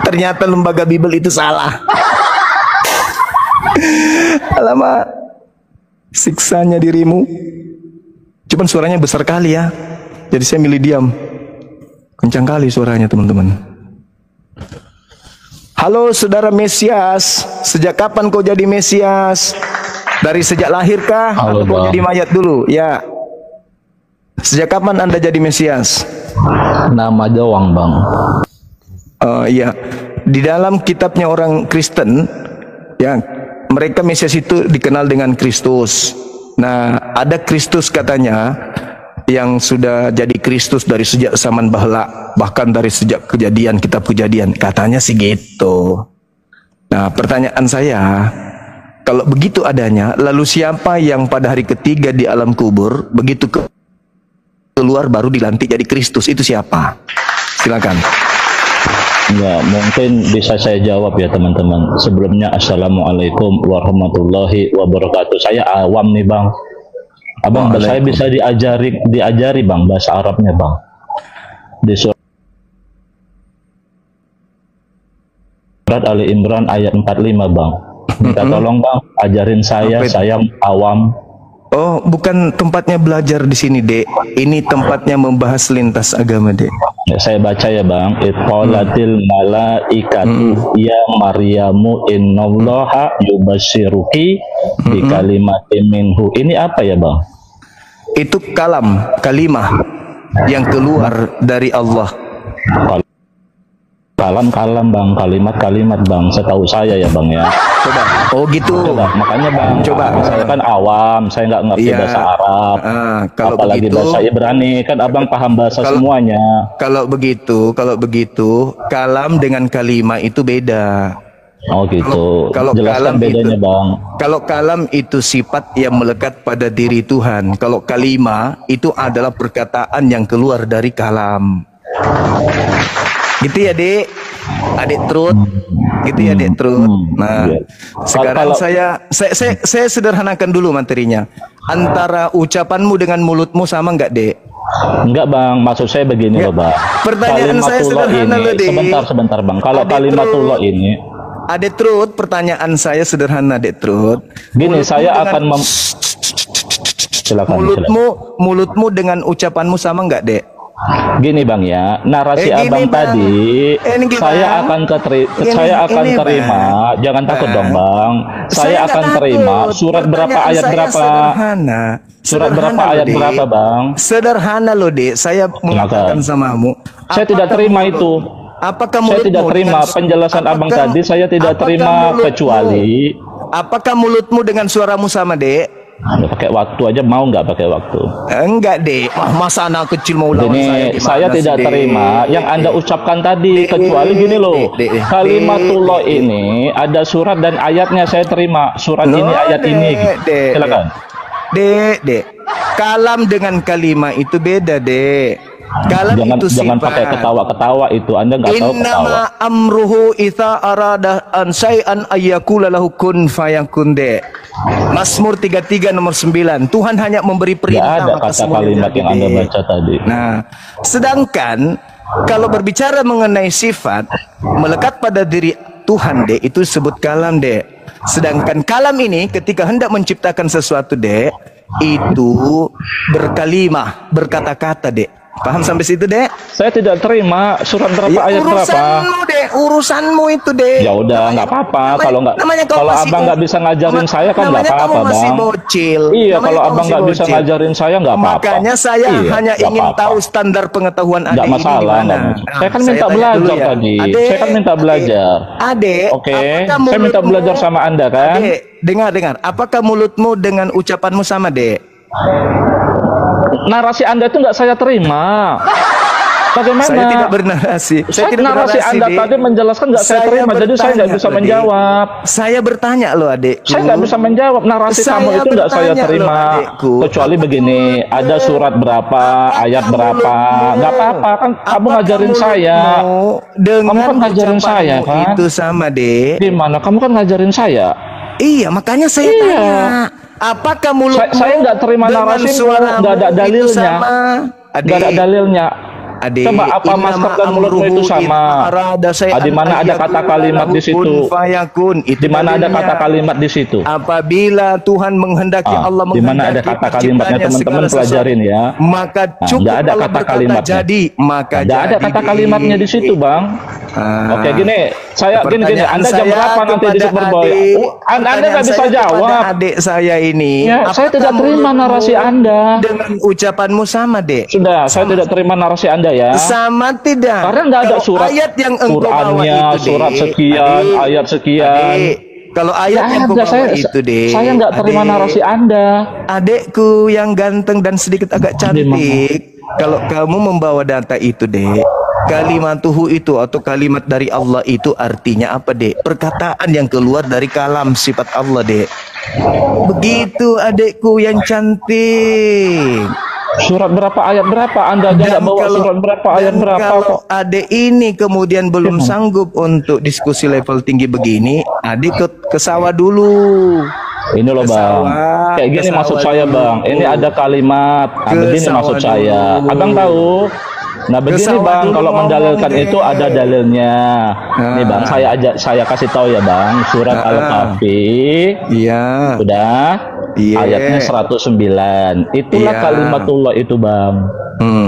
Ternyata lembaga Bible itu salah. Alamak, siksanya dirimu. Cuman suaranya besar kali ya, jadi saya milih diam. Kencang kali suaranya teman-teman. Halo saudara Mesias, sejak kapan kau jadi Mesias? Dari sejak lahirkah? Atau kau jadi mayat dulu? Ya. Sejak kapan Anda jadi Mesias? Nama doang bang. Iya. Di dalam kitabnya orang Kristen, ya, mereka Mesias itu dikenal dengan Kristus. Nah, ada Kristus katanya yang sudah jadi Kristus dari sejak zaman bahla, bahkan dari sejak kejadian, kitab kejadian, katanya sih gitu. Nah, pertanyaan saya, kalau begitu adanya, lalu siapa yang pada hari ketiga di alam kubur begitu keluar baru dilantik jadi Kristus, itu siapa? Silakan. Ya, mungkin bisa saya jawab ya teman-teman. Sebelumnya assalamualaikum warahmatullahi wabarakatuh. Saya awam nih bang. Abang, saya bisa diajari bang bahasa Arabnya bang. Di surat Ali Imran ayat 45 bang. Minta tolong bang, ajarin saya awam. Oh, bukan tempatnya belajar di sini, Dek. Ini tempatnya membahas lintas agama, Dek. Ya, saya baca ya, Bang. Iqalatil malaikatu ya Maryamu innallaha yubasyyiruki bi kalimatin minhu. Ini apa ya, Bang? Itu kalimah yang keluar dari Allah. Kalam bang, kalimat bang, setahu saya ya bang ya. Coba. Oh gitu. Coba. Makanya bang, coba. Saya kan awam, saya nggak ngerti bahasa Arab. Kalau apalagi begitu, bahasa Ibrani, kan abang paham bahasa semuanya. Kalau begitu, kalam dengan kalimah itu beda. Oh gitu. Kalau jelaskan bedanya itu, bang. Kalau kalam itu sifat yang melekat pada diri Tuhan. Kalau kalimah itu adalah perkataan yang keluar dari kalam. Gitu ya, Dek. Adik Trud. Gitu ya, Dek Trud. Nah, sekarang saya sederhanakan dulu materinya. Antara ucapanmu dengan mulutmu sama enggak, Dek? Enggak, Bang. Maksud saya begini loh, Bang. Pertanyaan saya sederhana loh, Dek. Sebentar, Bang. Kalau kalimatullah ini, Adik Trud, pertanyaan saya sederhana, Adik Trud. Gini, saya akan silakan. Mulutmu dengan ucapanmu sama enggak, Dek? Gini bang ya, narasi abang tadi saya akan terima, jangan takut dong bang, saya akan terima surat berapa ayat berapa, surat berapa ayat berapa bang? Sederhana loh Dek, saya mengatakan samamu. Saya tidak terima itu. Saya tidak terima penjelasan abang tadi, saya tidak terima kecuali. Apakah mulutmu dengan suaramu sama Dek? Pakai waktu aja, mau nggak pakai waktu? Enggak Dek, masa anak kecil mau lawan saya tidak terima yang Anda ucapkan tadi, kecuali gini loh, kalimatullah ini ada surat dan ayatnya saya terima, surat ini ayat ini, silakan. Dek, kalam dengan kalimah itu beda Dek. Kalam itu jangan pakai ketawa-ketawa itu, Anda nggak tahu ketawa. Innama amruhu idza arada an syai'an ayyakula lahu kun fayakun Dek. Mazmur 33 nomor 9. Tuhan hanya memberi perintah. Ada kata kalimat yang Anda baca tadi. Nah, sedangkan kalau berbicara mengenai sifat melekat pada diri Tuhan Dek, itu disebut kalam Dek. Sedangkan kalam ini ketika hendak menciptakan sesuatu Dek, itu berkalimah, berkata-kata Dek. Paham sampai situ Dek? Saya tidak terima surat berapa ayat berapa. Urusanmu Dek, urusanmu itu Dek. Ya udah, nggak apa-apa. Kalau abang nggak bisa ngajarin saya kan nggak apa-apa bang. Bocil. Iya, kalau abang nggak bisa ngajarin saya nggak apa-apa. Makanya saya hanya ingin tahu standar pengetahuan adik ini di mana. Saya kan minta belajar tadi. Saya kan minta belajar. Adek, oke. Saya minta belajar sama Anda kan. Adek, dengar. Apakah mulutmu dengan ucapanmu sama Dek? Narasi Anda itu nggak saya terima. Bagaimana? Saya tidak bernarasi. Narasi Anda tadi menjelaskan nggak saya terima, jadi saya nggak bisa menjawab. Saya bertanya loh Adek. Saya nggak bisa menjawab. Narasi kamu itu nggak saya terima. Kecuali begini, ada surat berapa, ayat berapa. Nggak apa-apa kan, kamu ngajarin saya. Kamu kan ngajarin saya kan. Itu sama Dek. Gimana? Kamu kan ngajarin saya. Iya, makanya saya tanya. Apakah mulutmu saya nggak terima narasimu, nggak ada dalilnya, nggak ada dalilnya. Adik, Coba apa masker dan mulutmu itu sama? Di mana ada kata kalimat di situ? Di mana ada kata kalimat di situ? Apabila Tuhan menghendaki, Allah di mana ada kata kalimatnya, teman-teman pelajarin ya. Maka cukup ada Allah kata kalimatnya. Jadi, maka nggak ada kata kalimatnya di situ, Bang. Oke, gini, gini. Anda jam berapa nanti di Superboy? Anda nggak bisa jawab. Adik saya ini, ya, saya tidak terima narasi Anda. Dengan ucapanmu sama, Dek. Sudah, saya tidak terima narasi Anda ya. Sama tidak? Karena nggak ada surat ayat yang engkau bawa itu, surat sekian, ayat sekian. Kalau ayat yang kau bawa itu, Dek. Saya nggak terima narasi Anda. Adekku yang ganteng dan sedikit agak cantik. Kalau kamu membawa data itu, Dek, kalimatuhu itu atau kalimat dari Allah itu artinya apa, Dek? Perkataan yang keluar dari kalam sifat Allah, Dek. Begitu, adekku yang cantik. Surat berapa, ayat berapa? Anda aja nggak bawa surat berapa, ayat berapa kok. Adek ini kemudian belum sanggup untuk diskusi level tinggi begini, adek ke sawah dulu. Ini loh, Bang. Kayak gini maksud saya, Bang. Ini ada kalimat. Begini maksud saya. Abang tahu? Nah, begini, Bang, kalau mendalilkan itu ada dalilnya. Nih, Bang, saya kasih tahu ya, Bang. Surat Al-Kahfi. Iya. Sudah. Ayatnya 109. Itulah kalimatullah itu, Bang.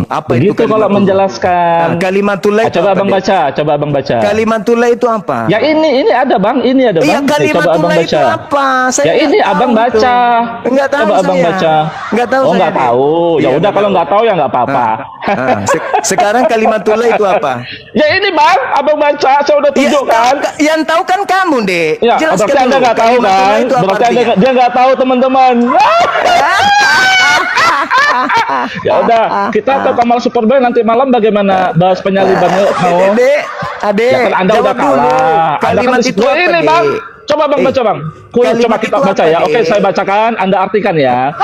Apa begitu itu kalau menjelaskan kalimatullah itu? Coba Abang baca, coba Abang baca. Kalimatullah itu apa? Ya ini ada, Bang, ini ada, Bang. Coba Abang baca. Itu apa? Ya ini Abang baca. Enggak tahu. Coba Abang baca. Enggak tahu. Oh, enggak tahu. Ya udah, kalau enggak tahu ya enggak apa-apa. Sekarang kalimatullah itu apa? Ya ini, Bang, Abang baca, saya udah tunjukkan. Yang tahu kan kamu, Dek. Ya, berarti Anda enggak tahu, Bang. Berarti dia enggak tahu, teman-teman. Ya udah, kita ke Kamal Superboy nanti malam bagaimana bahas penyaliban yuk. Mau? Adek, ya kan Anda udah kalah. Kalimat itu apa, ini, Bang. Coba Bang baca, Bang. Coba kita baca ya. Oke, saya bacakan, Anda artikan ya.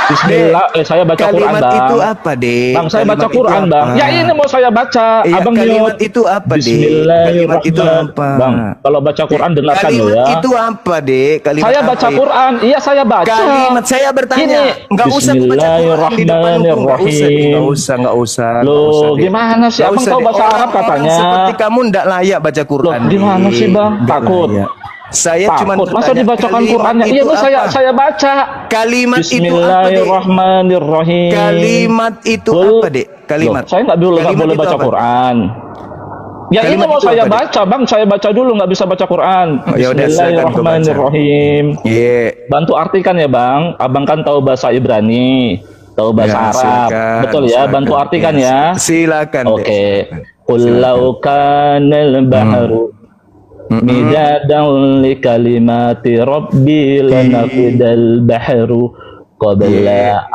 Bismillah, saya baca Quran, Bang. Kalimat itu apa, Dek? Bang, saya baca Quran, Bang. Ya ini mau saya baca. Abang kalimat itu apa, Dek? Kalimat itu apa? Bang, kalau baca Quran dengarkan lo ya. Kalimat itu apa, Dek? Saya baca Quran. Iya, saya baca. Kalimat saya bertanya. Enggak usah baca Quran di depanku. Enggak usah. Loh, gimana sih? Abang tahu bahasa Arab katanya. Seperti kamu enggak layak baca Quran. Gimana sih, Bang? Takut. Saya cuma masa dibacakan Qurannya? Iya, saya baca. Kalimat itu apa, Dek? Bismillahirrahmanirrahim. Kalimat itu apa, Dek? Kalimat. Saya nggak boleh baca Quran. Ya ini mau saya baca, Bang. Saya baca dulu, nggak bisa baca Quran. Bismillahirrahmanirrahim. Bantu artikan ya, Bang. Abang kan tahu bahasa Ibrani, tahu bahasa Arab. Betul ya? Bantu artikan ya. Silakan. Oke. Qul law kanal bahru midadan li kalimati rabbi lanafidal bahru qabla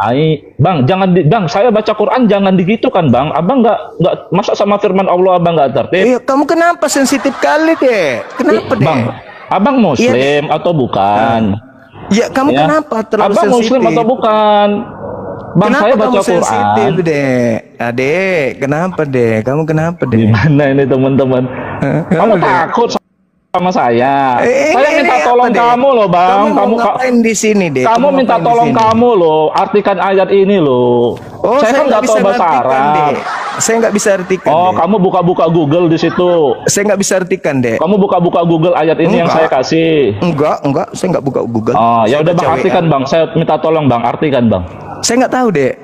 Bang, jangan Bang, saya baca Quran jangan digitukan, Bang. Abang nggak masa sama firman Allah Abang nggak tertib? Iya, kamu kenapa sensitif kali, Dek? Kenapa, Dek? Bang, Abang Muslim atau bukan? Ya, kamu kenapa terlalu Abang sensitif? Muslim atau bukan? Bang, kenapa saya baca kamu sensitif, Quran. Dek? Adek, kenapa, Dek? Kamu kenapa, Dek? Gimana ini, teman-teman? Kamu takut sama saya. Saya minta tolong kamu loh, Bang. Kamu ngapain di sini, Dek? Kamu minta tolong kamu loh, artikan ayat ini loh. Oh, saya kan nggak tahu bahasa Arab. Saya nggak bisa artikan. Oh, Dek. Kamu buka-buka Google di situ. Saya nggak bisa artikan, Dek. Kamu buka-buka Google ayat ini yang saya kasih. Enggak, saya nggak buka Google. Oh, ya udah, Bang, artikan, Bang. Saya minta tolong, Bang, artikan, Bang. Saya nggak tahu, Dek.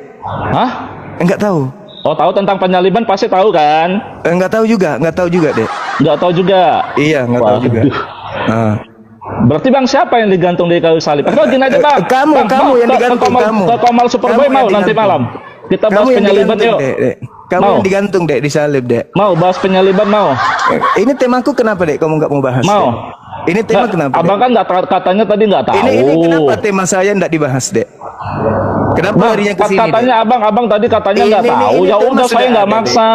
Hah? Enggak tahu. Oh, tahu tentang penyaliban pasti tahu kan? Enggak tahu juga, Dek. Nggak tahu juga. Iya, nggak tahu juga. Berarti, Bang, siapa yang digantung di kayu salib? Atau gini aja, Bang. Kamu yang digantung. Ke Kamal Superboy mau nanti malam. Kita bahas penyaliban yuk. Kamu yang digantung, Dek, di salib, Dek. Mau bahas penyaliban mau? Ini temaku kenapa, Dek? Kamu nggak mau bahas? Mau. Dek? Ini tema kenapa? Abang kan nggak katanya tadi nggak tahu. Ini kenapa tema saya nggak dibahas, Dek? Kenapa harinya kesini? Katanya Dek? abang tadi katanya nggak tahu. Ya udah, saya nggak maksa.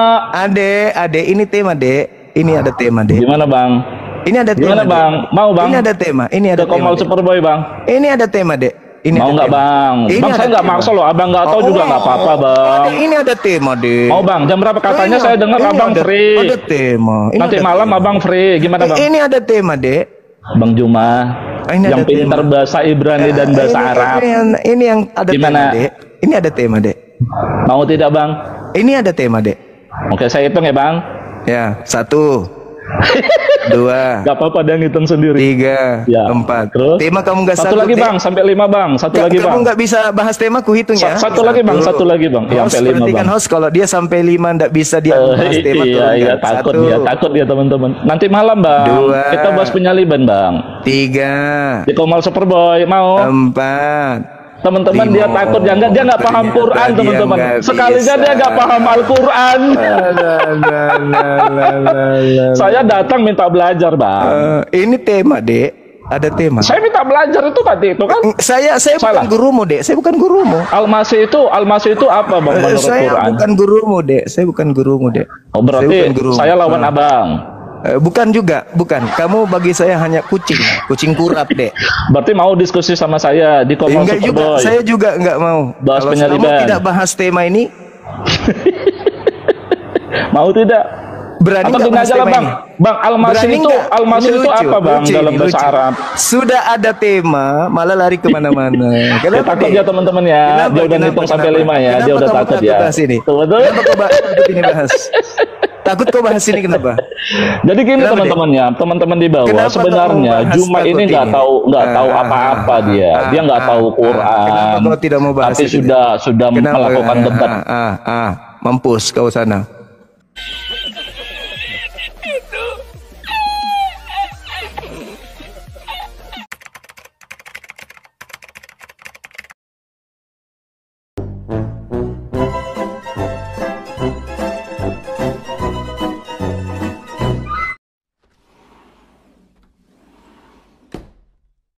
Adek, ini tema, Dek. Ini ada tema, Dek. Gimana, Bang? Ini ada tema. Gimana, Bang? Mau, Bang? Ini ada tema. Ini ada tema. Kamal Superboy, Bang. Ini ada tema, Dek. Ini mau nggak, Bang? Bang, saya nggak maksa loh. Abang nggak tahu juga nggak apa-apa, Bang. Ini ada tema, Dek. Mau, Bang? Jam berapa katanya? Saya dengar Abang free. Ada tema. Nanti malam Abang free. Gimana, Bang? Ini ada tema, Dek. Bang Juma yang pintar bahasa Ibrani dan bahasa Arab. Ini yang ada gimana? Tema, Dek. Ini ada tema, Dek. Mau tidak, Bang? Ini ada tema, Dek. Oke, saya hitung ya, Bang. Ya, 1, 2, Gak apa-apa, dia ngitung sendiri. 3, Ya. 4. Terus? Tema kamu nggak Satu sanggup, lagi, Dek. Bang, sampai 5, Bang. Satu lagi, Kamu Bang. nggak bisa bahas tema, ku hitung ya. Satu lagi, Bang. Satu lagi, Bang. Iya, Host, sampai 5, perhatikan Bang. host, kalau dia sampai 5 nggak bisa dia bahas tema, Iya, turunkan. iya, takut 1, dia, takut dia, teman-teman. Nanti malam, Bang. 2, Kita bahas penyaliban, Bang. 3, Di Komal Superboy, mau? 4. Teman-teman, dia takut, dia nggak paham Ternyata Quran, dia teman-teman. nggak Sekalinya bisa. dia nggak paham Al-Quran. Saya datang minta belajar, Bang. Ini tema, Dek. Ada tema. Saya minta belajar itu tadi itu kan. Saya Salah. bukan gurumu, Dek. Saya bukan gurumu. Almasih itu apa, Bang, menurut Saya Quran? bukan gurumu, Dek. Saya bukan gurumu, Dek. Oh, berarti bukan gurumu. saya lawan Abang. Bukan juga, bukan. Kamu bagi saya hanya kucing kurap, Dek. Berarti mau diskusi sama saya di Komal Enggak juga, Superboy. saya juga enggak mau. Bahas Kalau penyaliban. kamu tidak bahas tema ini, Mau tidak? berani Atau nggak gini bahas aja lah, tema Bang. ini? Bang, Almasih Berani itu nggak? Almasih Ini itu lucu, apa, Bang, lucu dalam ini, bahasa lucu. Arab? Sudah ada tema, malah lari kemana-mana. Dia takut Dek? ya, teman-teman ya. Dia udah ngitung sampai 5 ya. Dia udah takut ya. Bahas ini? Tuh, betul. Kenapa kau takut ini bahas? Takut kau bahas ini kenapa? Jadi gini, Kenapa, teman-teman ya, teman-teman di bawah, Kenapa sebenarnya kau bahas Juma ini takut nggak ini? tahu apa-apa dia. Dia nggak tahu Quran. Kenapa kau tidak mau bahas Tapi itu? sudah Kenapa? melakukan debat. Mampus kau sana.